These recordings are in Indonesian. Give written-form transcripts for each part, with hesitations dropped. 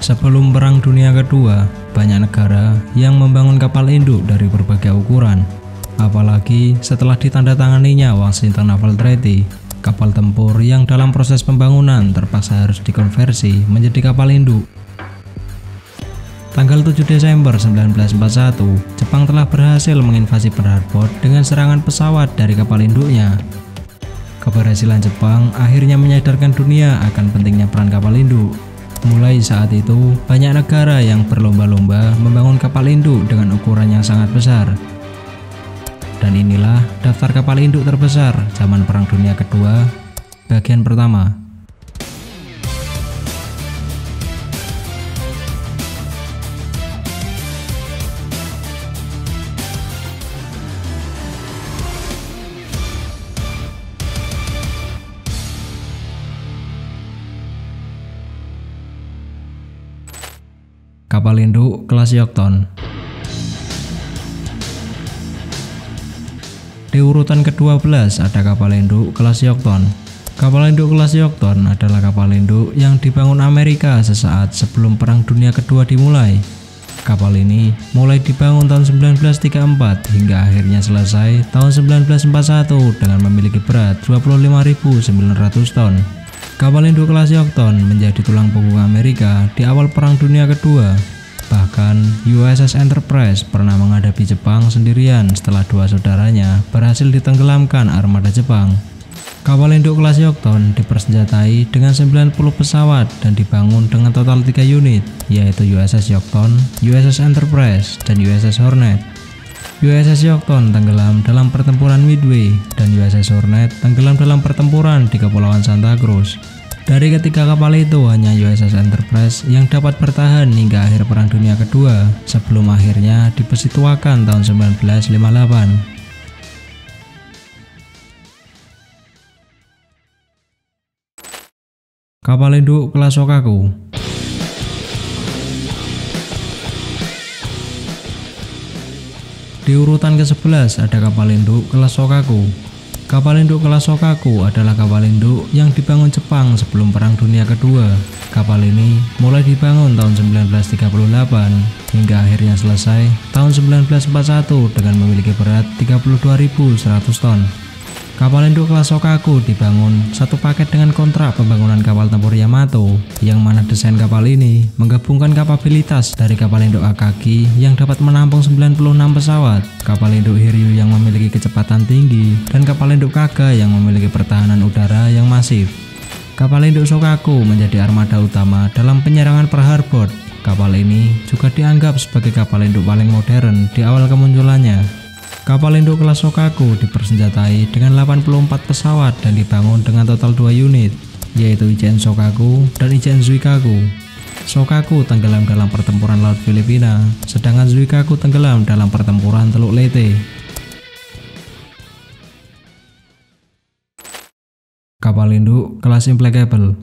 Sebelum Perang Dunia Kedua, banyak negara yang membangun kapal induk dari berbagai ukuran. Apalagi setelah ditandatanganinya Washington Naval Treaty, kapal tempur yang dalam proses pembangunan terpaksa harus dikonversi menjadi kapal induk. Tanggal 7 Desember 1941, Jepang telah berhasil menginvasi Pearl Harbor dengan serangan pesawat dari kapal induknya. Keberhasilan Jepang akhirnya menyadarkan dunia akan pentingnya peran kapal induk. Mulai saat itu, banyak negara yang berlomba-lomba membangun kapal induk dengan ukuran yang sangat besar. Dan inilah daftar kapal induk terbesar zaman Perang Dunia Kedua, bagian pertama. Kapal induk kelas Yorkton. Di urutan ke-12 ada kapal induk kelas Yorkton. Kapal induk kelas Yorkton adalah kapal induk yang dibangun Amerika sesaat sebelum Perang Dunia Kedua dimulai. Kapal ini mulai dibangun tahun 1934 hingga akhirnya selesai tahun 1941 dengan memiliki berat 25.900 ton. Kapal induk kelas Yorkton menjadi tulang punggung Amerika di awal Perang Dunia Kedua. Bahkan USS Enterprise pernah menghadapi Jepang sendirian setelah dua saudaranya berhasil ditenggelamkan armada Jepang. Kapal induk kelas Yorkton dipersenjatai dengan 90 pesawat dan dibangun dengan total 3 unit, yaitu USS Yorkton, USS Enterprise, dan USS Hornet. USS Yorkton tenggelam dalam pertempuran Midway dan USS Hornet tenggelam dalam pertempuran di Kepulauan Santa Cruz. Dari ketiga kapal itu hanya USS Enterprise yang dapat bertahan hingga akhir Perang Dunia Kedua sebelum akhirnya dipersituakan tahun 1958. Kapal induk kelas Shokaku. Di urutan ke-11 ada kapal induk kelas Shokaku. Kapal induk kelas Shokaku adalah kapal induk yang dibangun Jepang sebelum Perang Dunia Kedua. Kapal ini mulai dibangun tahun 1938 hingga akhirnya selesai tahun 1941 dengan memiliki berat 32.100 ton. Kapal induk kelas Shokaku dibangun satu paket dengan kontrak pembangunan kapal tempur Yamato, yang mana desain kapal ini menggabungkan kapabilitas dari kapal induk Akagi yang dapat menampung 96 pesawat, kapal induk Hiryu yang memiliki kecepatan tinggi, dan kapal induk Kaga yang memiliki pertahanan udara yang masif. Kapal induk Shokaku menjadi armada utama dalam penyerangan Pearl Harbor. Kapal ini juga dianggap sebagai kapal induk paling modern di awal kemunculannya. Kapal induk kelas Shokaku dipersenjatai dengan 84 pesawat dan dibangun dengan total 2 unit, yaitu ICN Shokaku dan ICN Zuikaku. Shokaku tenggelam dalam pertempuran Laut Filipina, sedangkan Zuikaku tenggelam dalam pertempuran Teluk Leyte. Kapal induk kelas Implacable.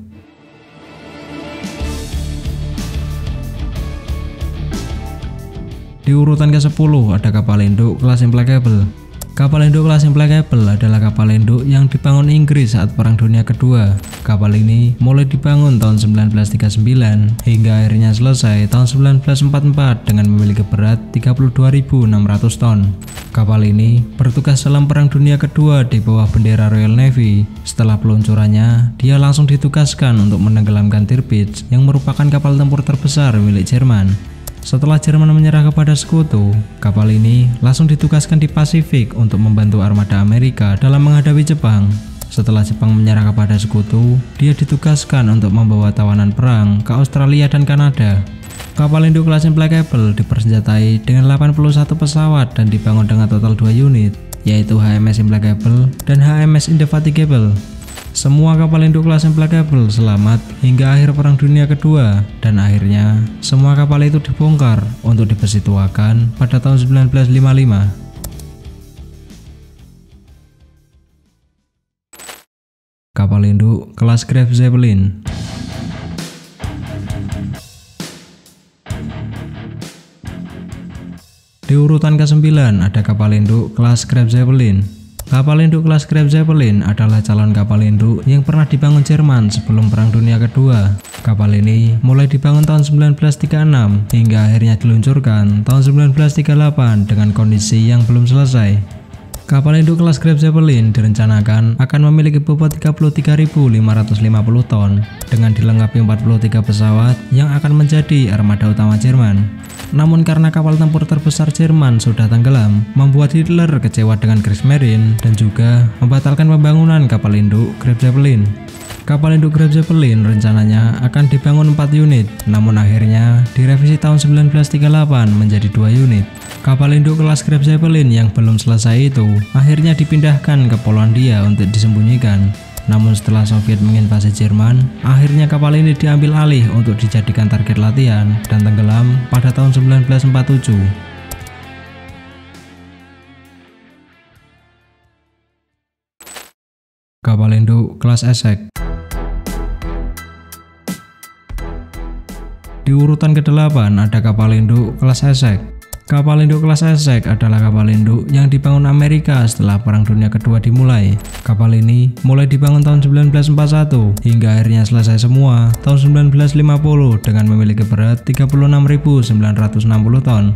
Di urutan ke-10 ada kapal induk kelas Implacable. Kapal induk kelas Implacable adalah kapal induk yang dibangun Inggris saat Perang Dunia Kedua. Kapal ini mulai dibangun tahun 1939 hingga akhirnya selesai tahun 1944 dengan memiliki berat 32.600 ton. Kapal ini bertugas dalam Perang Dunia Kedua di bawah bendera Royal Navy. Setelah peluncurannya, dia langsung ditugaskan untuk menenggelamkan Tirpitz yang merupakan kapal tempur terbesar milik Jerman. Setelah Jerman menyerah kepada Sekutu, kapal ini langsung ditugaskan di Pasifik untuk membantu armada Amerika dalam menghadapi Jepang. Setelah Jepang menyerah kepada Sekutu, dia ditugaskan untuk membawa tawanan perang ke Australia dan Kanada. Kapal induk kelas Implacable dipersenjatai dengan 81 pesawat dan dibangun dengan total 2 unit, yaitu HMS Implacable dan HMS Indefatigable. Semua kapal induk kelas Implacable selamat hingga akhir Perang Dunia Kedua, dan akhirnya semua kapal itu dibongkar untuk dipersituakan pada tahun 1955. Kapal induk kelas Graf Zeppelin. Di urutan ke-9 ada kapal induk kelas Graf Zeppelin. Kapal induk kelas Graf Zeppelin adalah calon kapal induk yang pernah dibangun Jerman sebelum Perang Dunia Kedua. Kapal ini mulai dibangun tahun 1936 hingga akhirnya diluncurkan tahun 1938 dengan kondisi yang belum selesai. Kapal induk kelas Graf Zeppelin direncanakan akan memiliki bobot 33.550 ton dengan dilengkapi 43 pesawat yang akan menjadi armada utama Jerman. Namun karena kapal tempur terbesar Jerman sudah tenggelam, membuat Hitler kecewa dengan Kriegsmarine dan juga membatalkan pembangunan kapal induk Graf Zeppelin. Kapal induk Graf Zeppelin rencananya akan dibangun 4 unit, namun akhirnya direvisi tahun 1938 menjadi 2 unit. Kapal induk kelas Graf Zeppelin yang belum selesai itu akhirnya dipindahkan ke Polandia untuk disembunyikan. Namun setelah Soviet menginvasi Jerman, akhirnya kapal ini diambil alih untuk dijadikan target latihan dan tenggelam pada tahun 1947. Kapal induk kelas Essex. Di urutan ke-8 ada kapal induk kelas Essex. Kapal induk kelas Essex adalah kapal induk yang dibangun Amerika setelah Perang Dunia Kedua dimulai. Kapal ini mulai dibangun tahun 1941 hingga akhirnya selesai semua tahun 1950 dengan memiliki berat 36.960 ton.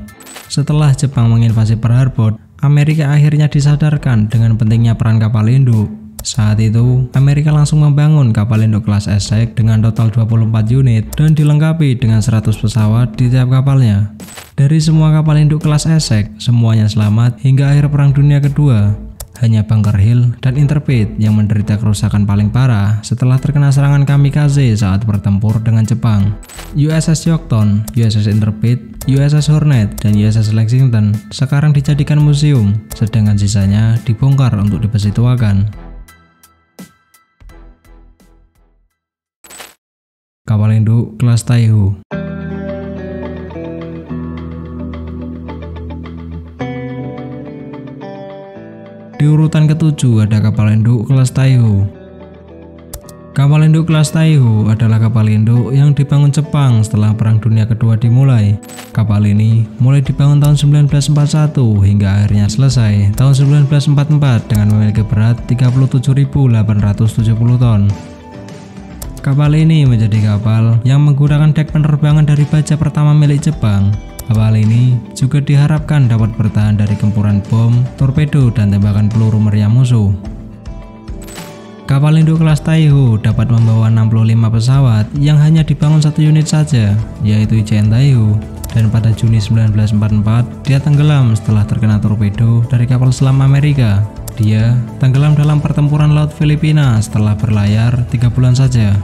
Setelah Jepang menginvasi Pearl Harbor, Amerika akhirnya disadarkan dengan pentingnya peran kapal induk. Saat itu, Amerika langsung membangun kapal induk kelas Essex dengan total 24 unit dan dilengkapi dengan 100 pesawat di tiap kapalnya. Dari semua kapal induk kelas Essex, semuanya selamat hingga akhir Perang Dunia Kedua. Hanya Bunker Hill dan Intrepid yang menderita kerusakan paling parah setelah terkena serangan kamikaze saat bertempur dengan Jepang. USS Yorktown, USS Intrepid, USS Hornet, dan USS Lexington sekarang dijadikan museum, sedangkan sisanya dibongkar untuk dipesituakan. Kapal induk kelas Taihu. Di urutan ke-7 ada kapal induk kelas Taihu. Kapal induk kelas Taihu adalah kapal induk yang dibangun Jepang setelah Perang Dunia Kedua dimulai. Kapal ini mulai dibangun tahun 1941 hingga akhirnya selesai tahun 1944 dengan memiliki berat 37.870 ton. Kapal ini menjadi kapal yang menggunakan dek penerbangan dari baja pertama milik Jepang. Kapal ini juga diharapkan dapat bertahan dari gempuran bom, torpedo, dan tembakan peluru meriam musuh. Kapal induk kelas Taihu dapat membawa 65 pesawat yang hanya dibangun 1 unit saja, yaitu IJN Taihu. Dan pada Juni 1944, dia tenggelam setelah terkena torpedo dari kapal selam Amerika. Dia tenggelam dalam pertempuran Laut Filipina setelah berlayar 3 bulan saja.